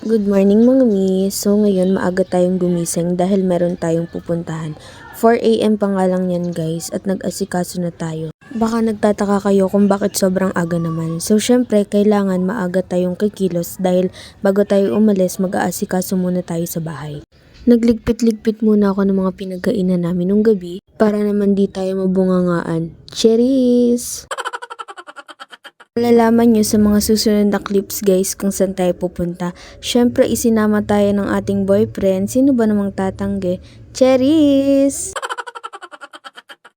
Good morning mga miss. So ngayon maaga tayong gumising dahil meron tayong pupuntahan. 4 AM pa nga lang yan guys at nag-asikaso na tayo. Baka nagtataka kayo kung bakit sobrang aga naman. So syempre kailangan maaga tayong kikilos dahil bago tayo umalis mag-aasikaso muna tayo sa bahay. Nagligpit-ligpit muna ako ng mga pinagkainan namin nung gabi para naman di tayo mabungangaan. Cheers! Malalaman nyo sa mga susunod na clips guys kung saan tayo pupunta. Syempre isinama tayo ng ating boyfriend. Sino ba namang tatanggi? Cherries!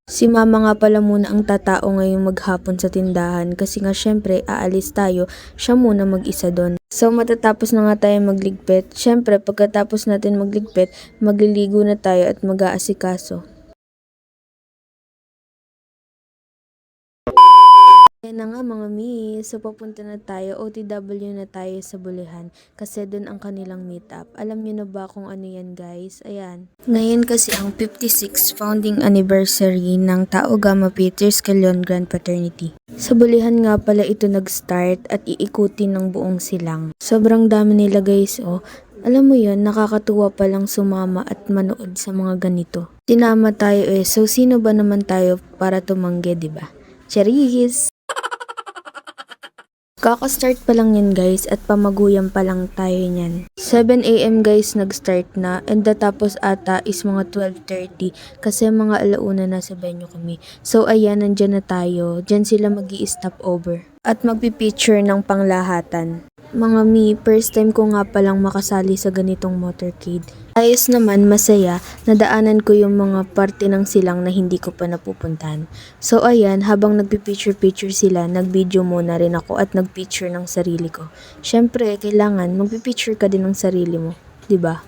Si mama nga pala muna ang tatao ngayong maghapon sa tindahan kasi nga syempre aalis tayo, siya muna mag-isa doon. So matatapos na nga tayo magligpit. Syempre pagkatapos natin magligpit, magliligo na tayo at mag-aasikaso. Ayan na nga mga miss, so papunta na tayo, OTW na tayo sa Bulihan kasi doon ang kanilang meetup. Alam niyo na ba kung ano yan guys? Ayan. Ngayon kasi ang 56th founding anniversary ng Tau Gamma Pi Triskelion Grand Fraternity. Sa Bulihan nga pala ito nag-start at iikutin ng buong silang. Sobrang dami nila guys oh. Alam mo yun, nakakatuwa palang sumama at manood sa mga ganito. Tinama tayo so sino ba naman tayo para tumanggi, diba? Cherise! Kaka-start pa lang yan guys at pamaguyan pa lang tayo niyan. 7 AM guys nag-start na and tapos ata is mga 12:30 kasi mga alauna na sa venue kami. So ayan, nandyan na tayo. Diyan sila magi-stop over at magpipicture ng panglahatan. Mga mi, first time ko nga palang makasali sa ganitong motorcade. Ayos naman, masaya, nadaanan ko yung mga parte ng silang na hindi ko pa napupuntahan. So ayan, habang nagpipicture-picture sila, nag-video muna rin ako at nag-picture ng sarili ko. Syempre, kailangan magpipicture ka din ng sarili mo, 'di ba?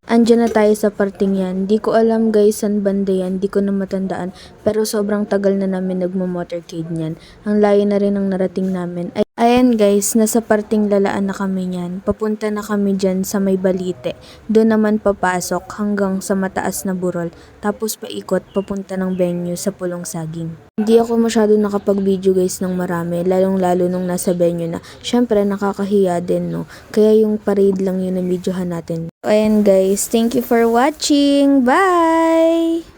Andiyan na tayo sa parting yan. Di ko alam guys saan banda yan. Di ko na matandaan. Pero sobrang tagal na namin nagmo-motorcade niyan. Ang layo na rin ang narating namin. Ayan guys, nasa parting lalaan na kami niyan. Papunta na kami dyan sa may Balite. Doon naman papasok hanggang sa mataas na burol. Tapos paikot papunta ng venue sa Pulong Saging. Hindi ako masyado nakapag-video guys ng marami. Lalong-lalo nung nasa venue na. Syempre nakakahiya din no. Kaya yung parade lang yun na videohan natin. Ayan guys, thank you for watching. Bye!